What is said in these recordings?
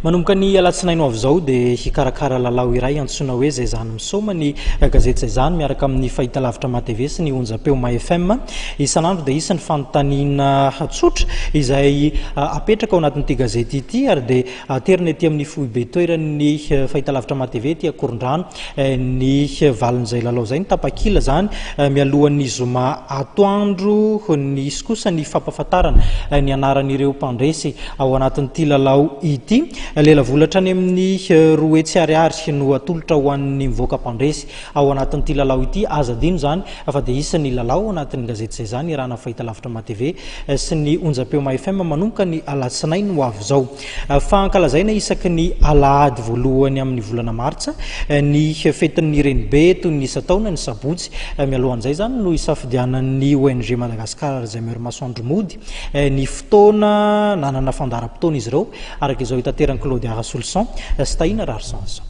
Manomboka ny alatsinaino avy zao dia hikarakara lalao iray antsoina hoe zay zany misoma ny gazety zay zany miaraka amin'ny fahitalavitra matv sy ny onjam-peo ma FM isan'andro dia isan'ny fanontaniana tsotra izay apetraka ao anatin'ity gazety ity ary dia terina ety amin'ny foibe toeran'ny fahitalavitra matv ity akorondrano ny valin'izay lalao zay ny tapakila zany mialohan'ny zoma atoandro nisy kosa ny fampafatarana ny anaran'ireo mpandresy ao anatin'ity lalao ity. Lela volatra any amin'ny roa hetsy ariary no atolotra ho an'ny mivoaka mpandresy ao anatin'ity lalao ity azadino zany fa dia isan'ny lalao anatin'ny gazety zay zany irana fahitalavitra matv sy ny onjam-peo ma FM manomboka ny alatsinainy ho avy zao. Fahankalazaina isaky ny alahady voalohany amin'ny volana martsa ny fetin'ny Renibe toy ny isataona ny sabotsy mialohan'izay zany no isafidianan'ny ONG Madagascar Alzheimer masoandro mody ny fotoana nanana fandaram-potoana izy ireo araka izao hitaterana Claudia Solution Staina Rarsansa.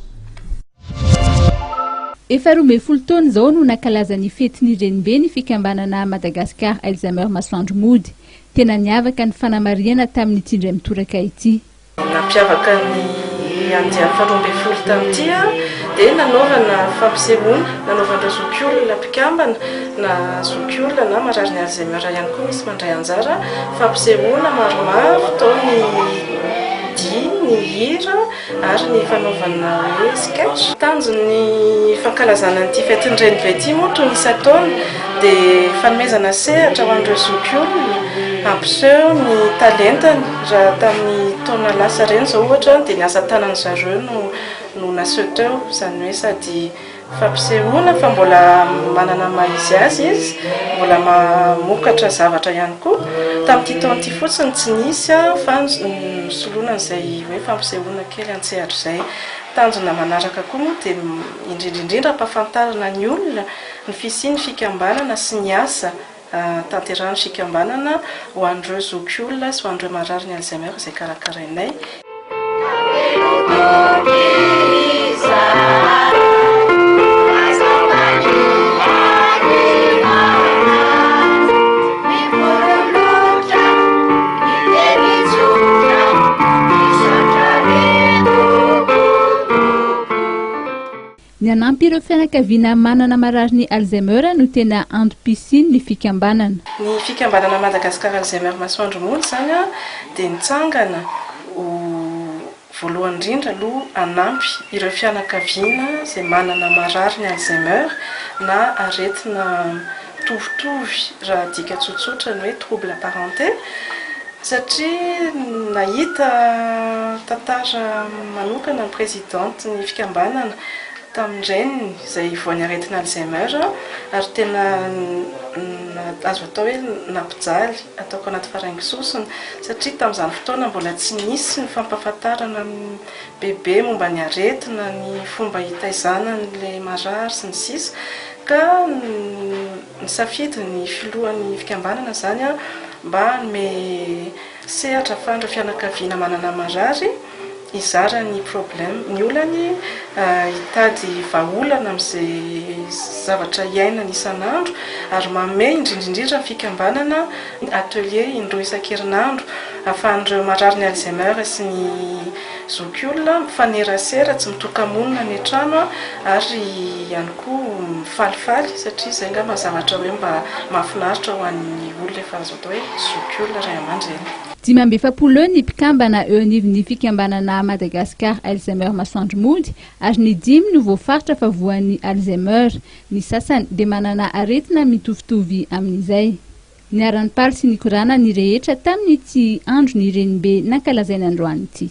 Efa 12 taona zao no nankalaza ny fetin'ny Renibe ny fikambanana Madagascar Alzheimer masoandro mody. Tena niavaka ny fanamariana tamin'ny tindray mitoraka ity. Nampiavaka ny andiany faha 12 tamty dia nanaovana fampisehoana, nanaovana zokiolona mpikambana na zokiolona na marary ny Alzheimer ihany koa misy mandray anjara fampisehoana maromaro tao ny hira ary ny fanaovana hoe sketch. Tanjon'ny fankalazana an'ity fetin'ny Renibe ity moa toy ny isataona dia fanomezana sehatra ho an'ireo zokiolona ampiseho ny talentany raha tamin'ny taona lasa reny zao ohatra dia ny asa tanany zareo no naseho teo izany hoe sady fampisehoana fa mbola manana maha-izy azy izy mbola mamokatra zavatra ihany koa. Tamin'ity taona ity fotsiny tsy nisy fa soloana izay hoe fampisehoana kely an-tsehatra izay. Tanjona manaraka koa moa dia indrindrindrindra ampahafantarana ny olona ny fisiany fikambanana sy ny asa tanterahany fikambanana ho an'ireo zokiolona sy ho an'ireo marary ny Alzheimer izay karakarainay. Ny anampy ireo fianakaviana manana marary ny Alzheimer no tena antom-pisiny ny fikambanana. Ny fikambanana Madagascar Alzheimer masoandro mody zany dia nitsangana voalohany indrindra aloha anampy ireo fianakaviana izay manana marary ny Alzheimer na aretina mitovitovy raha dika tsotsotra ny hoe trouble apparenté satria nahita tantara manokana ny présidente ny fikambanana tamin'ireny izay voany aretina Alzheimer ary tena azo atao hoe nampijaly ataoko anaty faraingososona satria tamin'izany fotoana mbola tsy nisy ny fampahafantarana ny bebe momba ny aretina ny fomba hitaizana n'ilay marary sy ny sisa ka nisafidy ny filohan'ny fikambanana zany mba hanome sehatra ahafahan'ireo fianakaviana manana marary izara ny problème ny olany hitady vahaolana amin'izay zavatra iainana isan'andro ary manome indrindrindrindra ny fikambanana atelier indroa isan-kerinandro ahafahan'ireo marary ny Alzheimer sy ny zokiolona mifanerasera tsy mitoka-monina ny trano ary ihany koa mifalifaly satria izay angamba zavatra hoe mba mahafinaritra ho an'ny olona efa azo atao hoe zokiolona ray aman-dreny. 17 ny mpikambana eo anivon'ny fikambanana Madagascar Alzheimer masoandro mody ary ny 5 no voafaritra fa voan'ny Alzheimer. Ny sasany dia manana aretina mitovitovy amin'izay. Niarany paly sy nikorana ny rehetra tamin'ity andro ny Renibe nankalazaina androany ity.